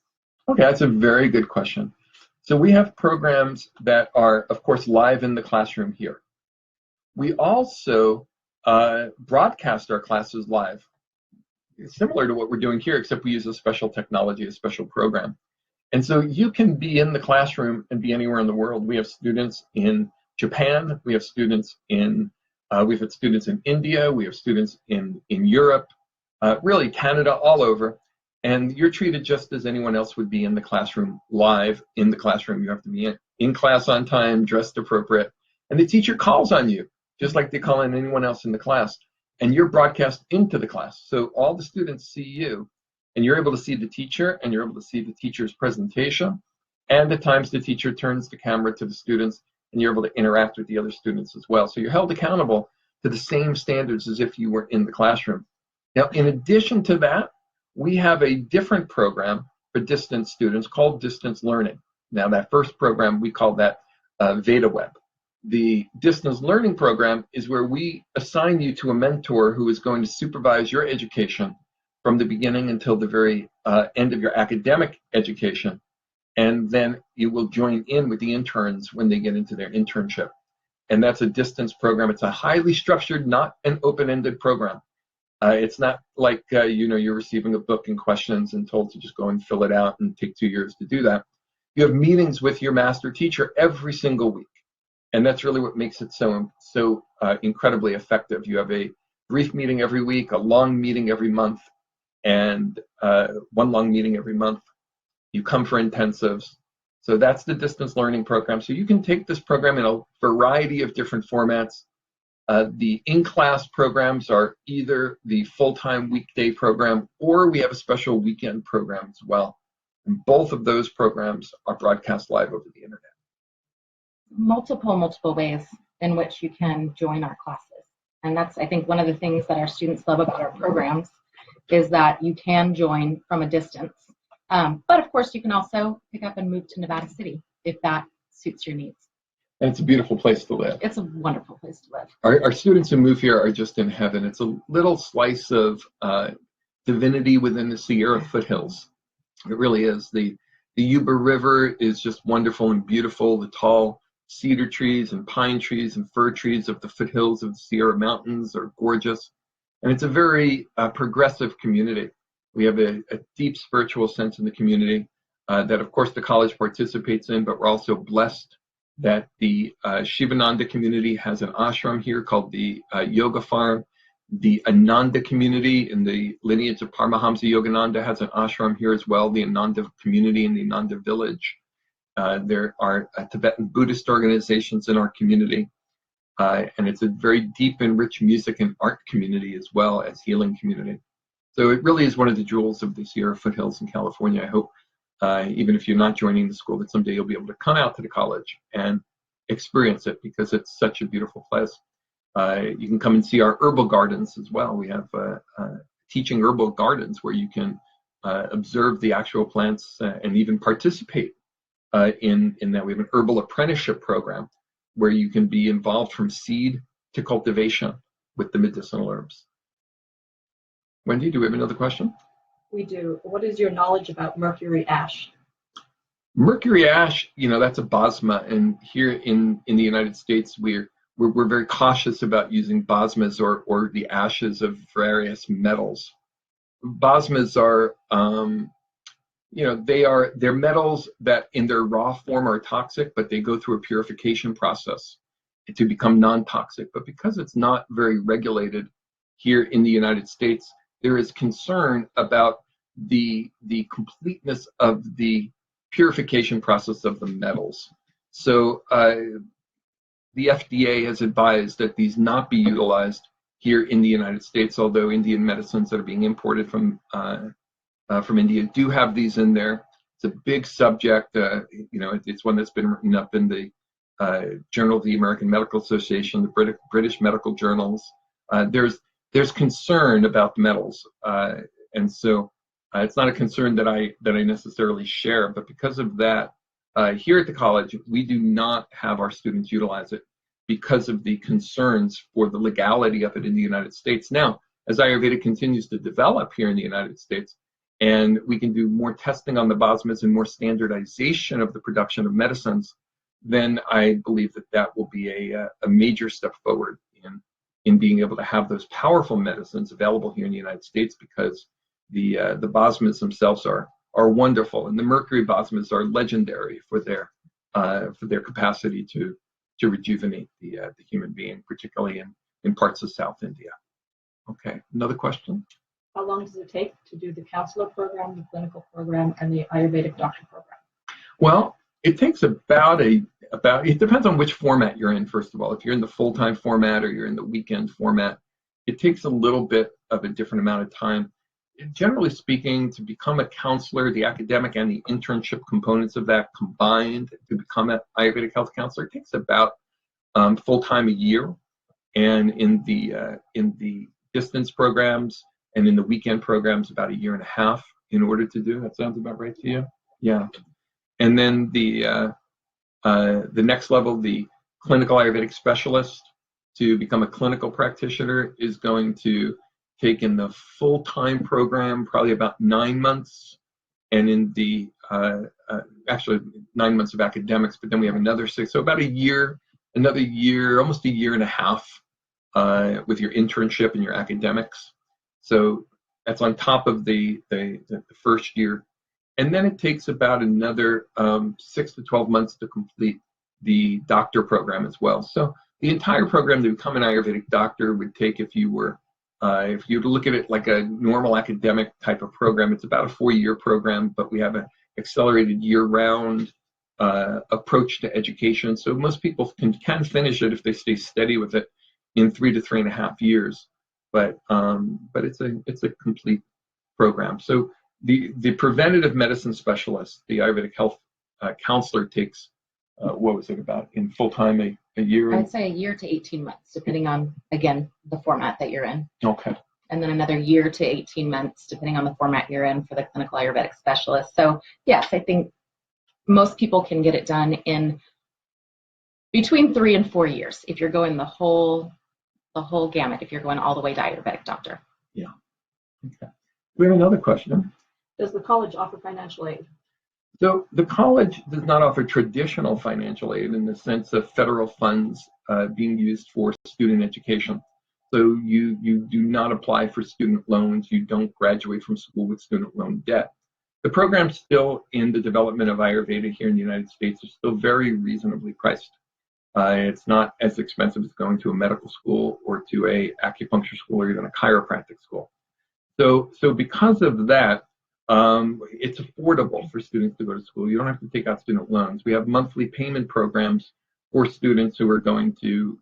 Okay, that's a very good question. So we have programs that are, of course, live in the classroom here. We also broadcast our classes live. It's similar to what we're doing here, except we use a special technology, a special program. And so you can be in the classroom and be anywhere in the world. We have students in Japan, we have students in we've had students in India, we have students in Europe, really Canada, all over. And you're treated just as anyone else would be in the classroom, live in the classroom. You have to be in class on time, dressed appropriate. And the teacher calls on you, just like they call on anyone else in the class. And you're broadcast into the class. So all the students see you, and you're able to see the teacher, and you're able to see the teacher's presentation. And at times the teacher turns the camera to the students, and you're able to interact with the other students as well. So you're held accountable to the same standards as if you were in the classroom. Now, in addition to that, we have a different program for distance students called distance learning. Now, that first program, we call that VedaWeb. The distance learning program is where we assign you to a mentor who is going to supervise your education from the beginning until the very end of your academic education. And then you will join in with the interns when they get into their internship. And that's a distance program. It's a highly structured, not an open-ended program. It's not like you're receiving a book and questions and told to just go and fill it out and take 2 years to do that. You have meetings with your master teacher every single week. And that's really what makes it so incredibly effective. You have a brief meeting every week, a long meeting every month, and one long meeting every month. You come for intensives. So that's the distance learning program. So you can take this program in a variety of different formats. The in-class programs are either the full-time weekday program or we have a special weekend program as well. And both of those programs are broadcast live over the internet. Multiple ways in which you can join our classes. And that's, I think, one of the things that our students love about our programs is that you can join from a distance. But of course, you can also pick up and move to Nevada City if that suits your needs. And it's a beautiful place to live. It's a wonderful place to live. Our students who move here are just in heaven. It's a little slice of divinity within the Sierra foothills. It really is. The Yuba River is just wonderful and beautiful. The tall cedar trees and pine trees and fir trees of the foothills of the Sierra Mountains are gorgeous. And it's a very progressive community. We have a deep spiritual sense in the community that, of course, the college participates in, but we're also blessed that the Shivananda community has an ashram here called the Yoga Farm. The Ananda community in the lineage of Paramahamsa Yogananda has an ashram here as well, the Ananda community in the Ananda village. There are Tibetan Buddhist organizations in our community. And it's a very deep and rich music and art community as well as healing community. So it really is one of the jewels of the Sierra foothills in California. I hope even if you're not joining the school, that someday you'll be able to come out to the college and experience it because it's such a beautiful place. You can come and see our herbal gardens as well. We have teaching herbal gardens where you can observe the actual plants and even participate in that. We have an herbal apprenticeship program where you can be involved from seed to cultivation with the medicinal herbs. Wendy, do we have another question? We do. What is your knowledge about mercury ash? Mercury ash, that's a basma, and here in the United States, we're very cautious about using basmas or the ashes of various metals. Basmas are, they're metals that in their raw form are toxic, but they go through a purification process to become non-toxic. But because it's not very regulated here in the United States, there is concern about the completeness of the purification process of the metals. So the FDA has advised that these not be utilized here in the United States, although Indian medicines that are being imported from India do have these in there. It's a big subject. It's one that's been written up in the Journal of the American Medical Association, the British medical journals. There's concern about the metals, and so it's not a concern that I necessarily share. But because of that, here at the college, we do not have our students utilize it because of the concerns for the legality of it in the United States. Now, as Ayurveda continues to develop here in the United States, and we can do more testing on the basmas and more standardization of the production of medicines, then I believe that will be a major step forward in being able to have those powerful medicines available here in the United States, because the basmas themselves are wonderful, and the mercury basmas are legendary for their capacity to rejuvenate the human being, particularly in parts of South India. Okay, another question? How long does it take to do the counselor program, the clinical program, and the Ayurvedic doctor program? Well, it takes it depends on which format you're in, first of all. If you're in the full-time format or you're in the weekend format, it takes a little bit of a different amount of time. Generally speaking, to become a counselor, the academic and the internship components of that combined to become an Ayurvedic health counselor, it takes about full-time a year. And in the distance programs and in the weekend programs, about 1.5 years in order to do. That sounds about right to you? Yeah. And then the next level, the clinical Ayurvedic specialist, to become a clinical practitioner is going to take in the full-time program probably about 9 months, and in the actually 9 months of academics, but then we have another 6, so about a year, another year, almost 1.5 years with your internship and your academics. So that's on top of the first year. And then it takes about another 6 to 12 months to complete the doctor program as well. So the entire program to become an Ayurvedic doctor would take, if you were to look at it like a normal academic type of program, it's about a 4-year program, but we have an accelerated year-round approach to education. So most people can finish it if they stay steady with it in 3 to 3.5 years. But it's a complete program. So the preventative medicine specialist, the Ayurvedic health counselor, takes what was it about in full time a year? I'd say a year to 18 months, depending on, again, the format that you're in. Okay. And then another year to 18 months, depending on the format you're in for the clinical Ayurvedic specialist. So yes, I think most people can get it done in between 3 and 4 years if you're going the whole gamut, if you're going all the way to Ayurvedic doctor. Yeah. Okay. We have another question. Does the college offer financial aid? So the college does not offer traditional financial aid in the sense of federal funds being used for student education. So you do not apply for student loans. You don't graduate from school with student loan debt. The programs still in the development of Ayurveda here in the United States are still very reasonably priced. It's not as expensive as going to a medical school or to a acupuncture school or even a chiropractic school. So because of that, it's affordable for students to go to school. You don't have to take out student loans. We have monthly payment programs for students who are going to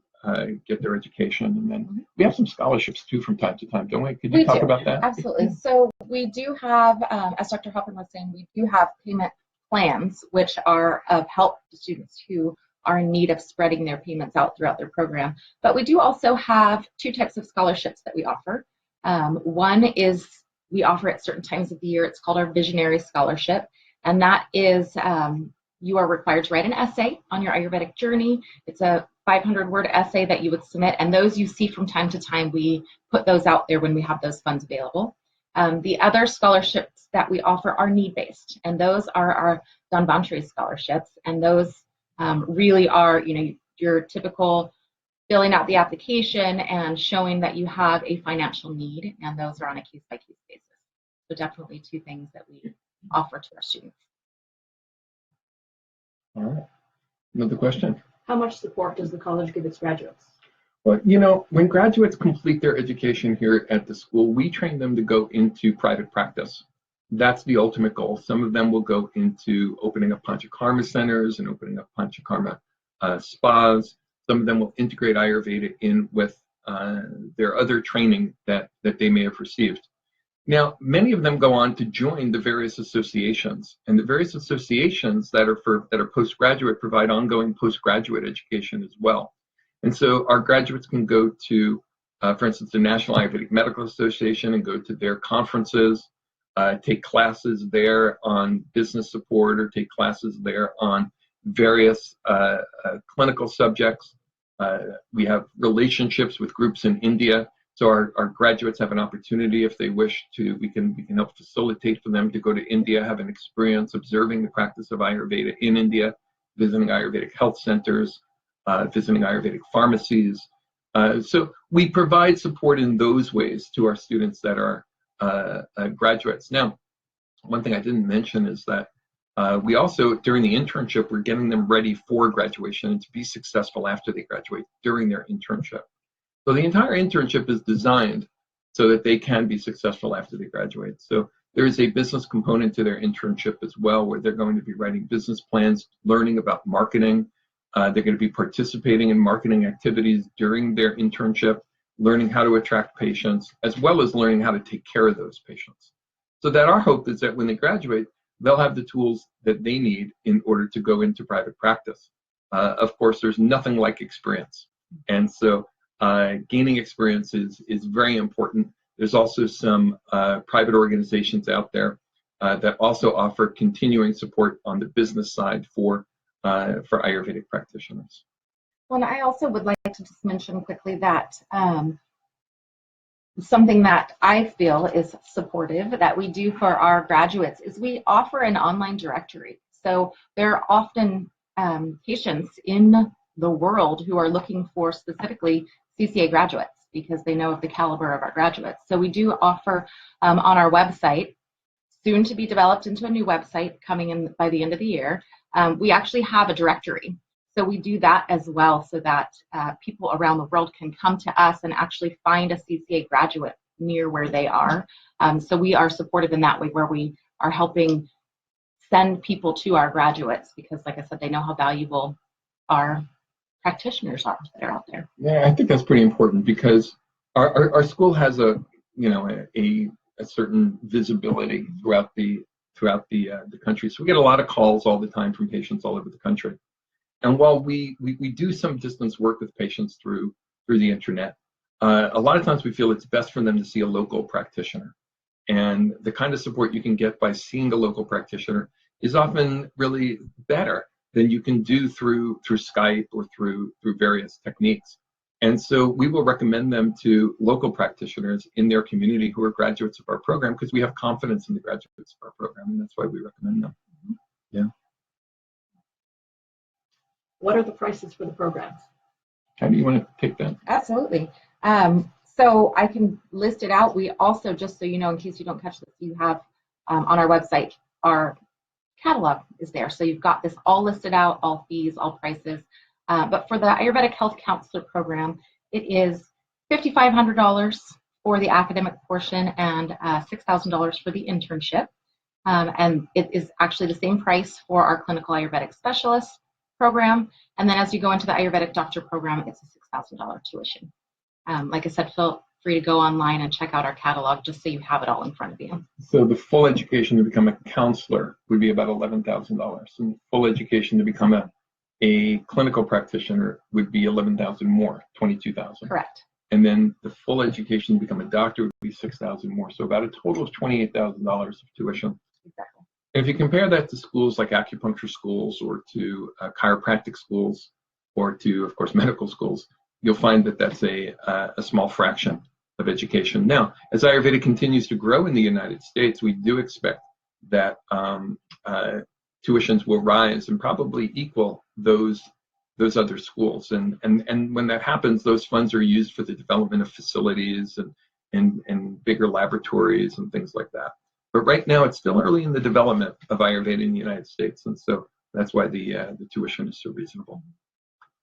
get their education. And then we have some scholarships too from time to time, don't we? Could you talk about that? Absolutely. So we do have, as Dr. Halpern was saying, we do have payment plans, which are of help to students who are in need of spreading their payments out throughout their program. But we do also have 2 types of scholarships that we offer. One is we offer at certain times of the year. It's called our Visionary Scholarship. And that is, you are required to write an essay on your Ayurvedic journey. It's a 500-word essay that you would submit. And those you see from time to time. We put those out there when we have those funds available. The other scholarships that we offer are need-based. And those are our Dhanvantari scholarships. And those really are, your typical filling out the application and showing that you have a financial need, and those are on a case-by-case basis. So definitely 2 things that we offer to our students. All right. Another question? How much support does the college give its graduates? Well, when graduates complete their education here at the school, we train them to go into private practice. That's the ultimate goal. Some of them will go into opening up Panchakarma centers and opening up Panchakarma spas. Some of them will integrate Ayurveda in with their other training that they may have received. Now, many of them go on to join the various associations, and the various associations that are postgraduate provide ongoing postgraduate education as well. And so our graduates can go to, for instance, the National Ayurvedic Medical Association and go to their conferences, take classes there on business support, or take classes there on various clinical subjects. We have relationships with groups in India, so our graduates have an opportunity, if they wish to, we can help facilitate for them to go to India, have an experience observing the practice of Ayurveda in India, visiting Ayurvedic health centers, visiting Ayurvedic pharmacies. So we provide support in those ways to our students that are graduates. Now, one thing I didn't mention is that we also, during the internship, we're getting them ready for graduation and to be successful after they graduate during their internship. So the entire internship is designed so that they can be successful after they graduate. So there is a business component to their internship as well, where they're going to be writing business plans, learning about marketing. They're going to be participating in marketing activities during their internship, learning how to attract patients, as well as learning how to take care of those patients. So that our hope is that when they graduate, they'll have the tools that they need in order to go into private practice. Of course, there's nothing like experience. And so gaining experience is very important. There's also some private organizations out there that also offer continuing support on the business side for Ayurvedic practitioners. Well, and I also would like to just mention quickly that something that I feel is supportive that we do for our graduates is we offer an online directory. So there are often patients in the world who are looking for specifically CCA graduates because they know of the caliber of our graduates. So we do offer on our website, soon to be developed into a new website coming in by the end of the year, we actually have a directory. So we do that as well so that people around the world can come to us and actually find a CCA graduate near where they are. So we are supportive in that way where we are helping send people to our graduates because, like I said, they know how valuable our practitioners are that are out there. Yeah, I think that's pretty important because our school has a certain visibility throughout the country. So we get a lot of calls all the time from patients all over the country. And while we do some distance work with patients through the internet, a lot of times we feel it's best for them to see a local practitioner. And the kind of support you can get by seeing a local practitioner is often really better than you can do through Skype or through various techniques. And so we will recommend them to local practitioners in their community who are graduates of our program because we have confidence in the graduates of our program, and that's why we recommend them. Yeah. What are the prices for the programs? How do you want to take that? Absolutely. So I can list it out. We also, just so you know, in case you don't catch this, you have on our website, our catalog is there. So you've got this all listed out, all fees, all prices. But for the Ayurvedic Health Counselor program, it is $5,500 for the academic portion and $6,000 for the internship. And it is actually the same price for our clinical Ayurvedic specialist program. And then as you go into the Ayurvedic doctor program, it's a $6,000 tuition. Like I said, feel free to go online and check out our catalog just so you have it all in front of you. So the full education to become a counselor would be about $11,000. And full education to become a clinical practitioner would be $11,000 more, $22,000. Correct. And then the full education to become a doctor would be $6,000 more. So about a total of $28,000 of tuition. Exactly. And if you compare that to schools like acupuncture schools or to chiropractic schools or to, of course, medical schools, you'll find that that's a small fraction of education. Now, as Ayurveda continues to grow in the United States, we do expect that tuitions will rise and probably equal those other schools. And when that happens, those funds are used for the development of facilities and bigger laboratories and things like that. But right now, it's still early in the development of Ayurveda in the United States, and so that's why the tuition is so reasonable.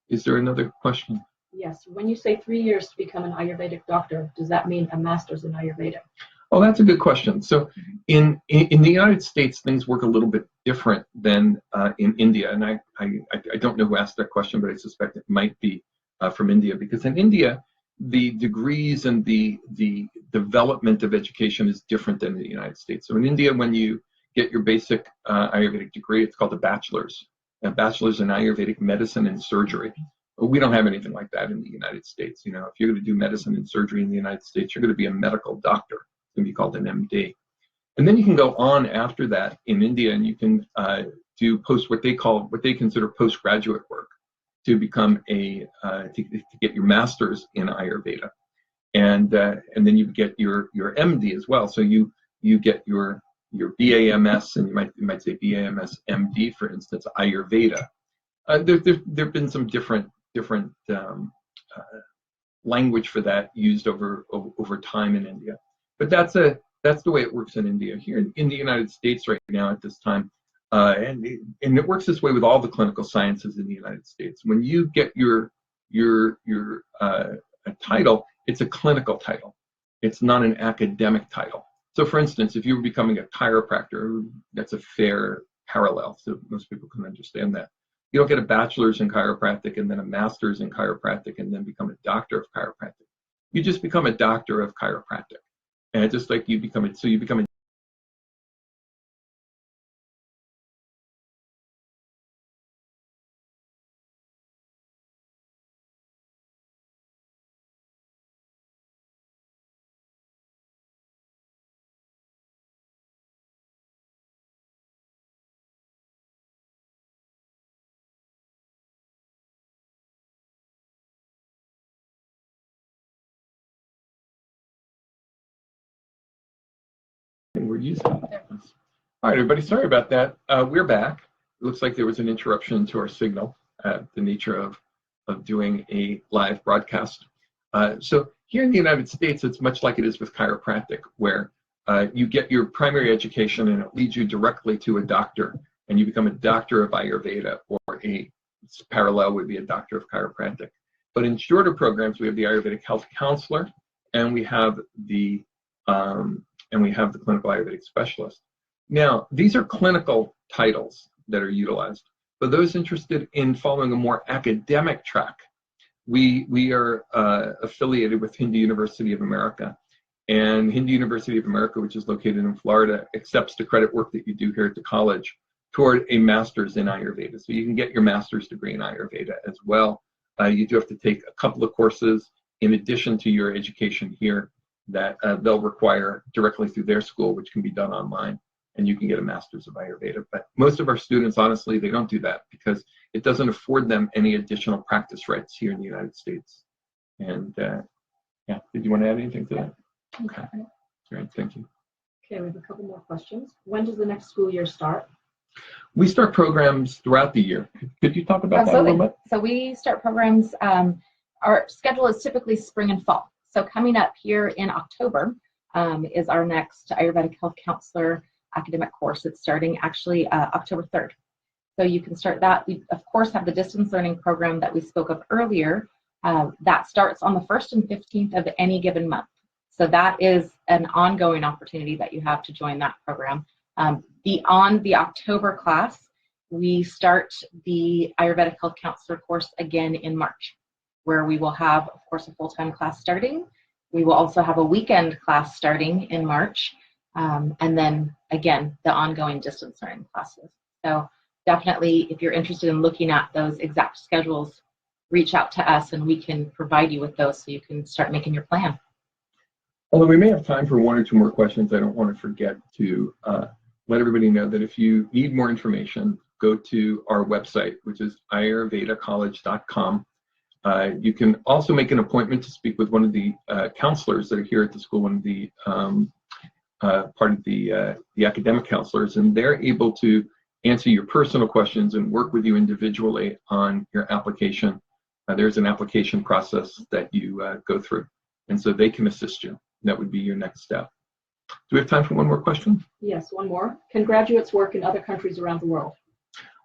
Is there another question? Yes. When you say 3 years to become an Ayurvedic doctor, does that mean a master's in Ayurveda? Oh, that's a good question. So in the United States, things work a little bit different than in India. And I don't know who asked that question, but I suspect it might be from India, because in India, the degrees and the development of education is different than in the United States. So in India, when you get your basic Ayurvedic degree, it's called a bachelor's in Ayurvedic medicine and surgery. We don't have anything like that in the United States. You know, if you're going to do medicine and surgery in the United States, you're going to be a medical doctor. It's going to be called an MD. And then you can go on after that in India, and you can do what they consider postgraduate work to become to get your master's in Ayurveda, and then you get your MD as well. So you get your BAMS, and you might say BAMS MD, for instance, Ayurveda. There've been some different language for that used over time in India, but that's the way it works in India. Here in the United States right now at this time, and it works this way with all the clinical sciences in the United States. When you get your title, it's a clinical title. It's not an academic title. So, for instance, if you were becoming a chiropractor, that's a fair parallel, so most people can understand that. You don't get a bachelor's in chiropractic and then a master's in chiropractic and then become a doctor of chiropractic. You just become a doctor of chiropractic. And just like you become a we're using. All right, everybody, sorry about that. We're back. It looks like there was an interruption to our signal, the nature of doing a live broadcast. So here in the United States, it's much like it is with chiropractic, where you get your primary education and it leads you directly to a doctor, and you become a doctor of Ayurveda, or a parallel would be a doctor of chiropractic. But in shorter programs, we have the Ayurvedic Health Counselor, and we have the clinical Ayurvedic specialist. Now, these are clinical titles that are utilized. For those interested in following a more academic track, we are affiliated with Hindu University of America. And Hindu University of America, which is located in Florida, accepts the credit work that you do here at the college toward a master's in Ayurveda. So you can get your master's degree in Ayurveda as well. You do have to take a couple of courses in addition to your education here that they'll require directly through their school, which can be done online, and you can get a master's of Ayurveda. But most of our students, honestly, they don't do that because it doesn't afford them any additional practice rights here in the United States. And yeah, did you want to add anything to that? Okay, great, thank you. Okay, we have a couple more questions. When does the next school year start? We start programs throughout the year. Could you talk about that a little bit? So we start programs, our schedule is typically spring and fall. So coming up here in October is our next Ayurvedic Health Counselor academic course. It's starting actually October 3rd. So you can start that. We, of course, have the distance learning program that we spoke of earlier. That starts on the 1st and 15th of any given month. So that is an ongoing opportunity that you have to join that program. Beyond the October class, we start the Ayurvedic Health Counselor course again in March, where we will have, of course, a full-time class starting. We will also have a weekend class starting in March, and then, again, the ongoing distance learning classes. So definitely, if you're interested in looking at those exact schedules, reach out to us, and we can provide you with those so you can start making your plan. Although we may have time for one or two more questions, I don't want to forget to let everybody know that if you need more information, go to our website, which is ayurvedacollege.com. You can also make an appointment to speak with one of the counselors that are here at the school, one of the part of the academic counselors, and they're able to answer your personal questions and work with you individually on your application. There's an application process that you go through, and so they can assist you. That would be your next step. Do we have time for one more question? Yes, one more. Can graduates work in other countries around the world?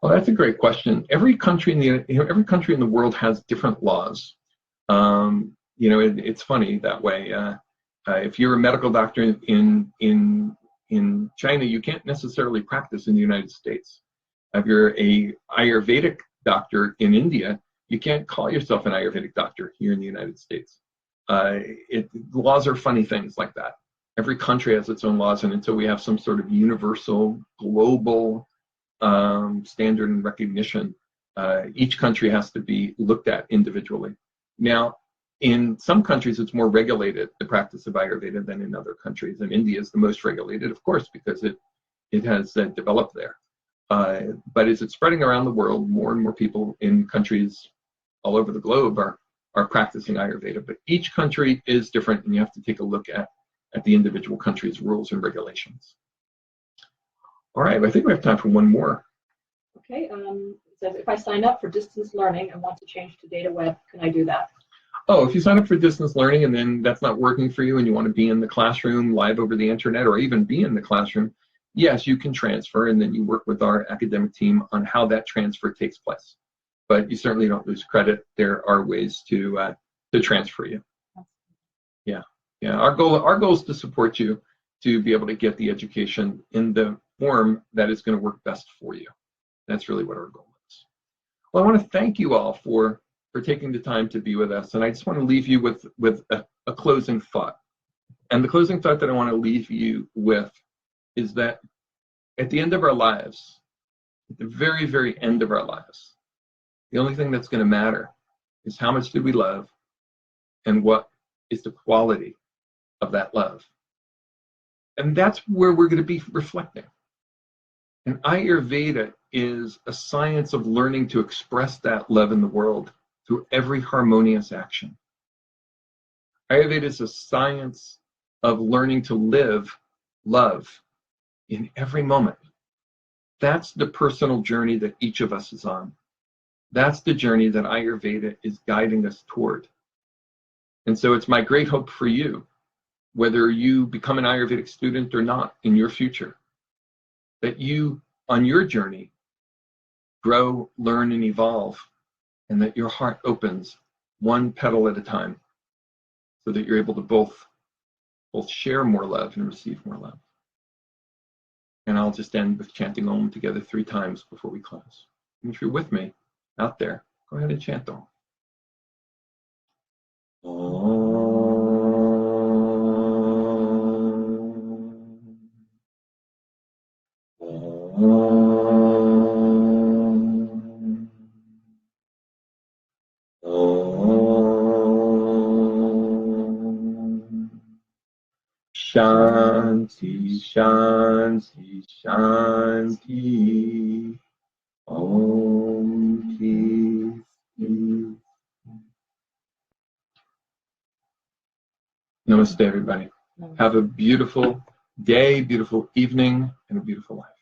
Well, that's a great question. Every country in the world has different laws. It's funny that way. If you're a medical doctor in China, you can't necessarily practice in the United States. If you're a Ayurvedic doctor in India, you can't call yourself an Ayurvedic doctor here in the United States. Laws are funny things like that. Every country has its own laws, and until we have some sort of universal, global standard and recognition, each country has to be looked at individually. Now, in some countries, it's more regulated, the practice of Ayurveda, than in other countries, and India is the most regulated, of course, because it has developed there. But as it's spreading around the world, more and more people in countries all over the globe are practicing Ayurveda, but each country is different, and you have to take a look at the individual country's rules and regulations. All right, I think we have time for one more. Okay, it says, if I sign up for distance learning and want to change to data web, can I do that? Oh, if you sign up for distance learning and then that's not working for you and you want to be in the classroom live over the internet or even be in the classroom, yes, you can transfer, and then you work with our academic team on how that transfer takes place. But you certainly don't lose credit. There are ways to transfer you. Yeah. Our goal is to support you to be able to get the education in the form that is going to work best for you. That's really what our goal is. Well, I want to thank you all for taking the time to be with us, and I just want to leave you with a closing thought. And the closing thought that I want to leave you with is that at the end of our lives, at the very, very end of our lives, the only thing that's going to matter is how much did we love and what is the quality of that love. And that's where we're going to be reflecting. And Ayurveda is a science of learning to express that love in the world through every harmonious action. Ayurveda is a science of learning to live love in every moment. That's the personal journey that each of us is on. That's the journey that Ayurveda is guiding us toward. And so it's my great hope for you, whether you become an Ayurvedic student or not in your future, that you, on your journey, grow, learn, and evolve, and that your heart opens one petal at a time so that you're able to both share more love and receive more love. And I'll just end with chanting Om together 3 times before we close. And if you're with me out there, go ahead and chant Om. Shanti, Shanti, Shanti. Om, peace, peace. Namaste, everybody. Have a beautiful day, beautiful evening, and a beautiful life.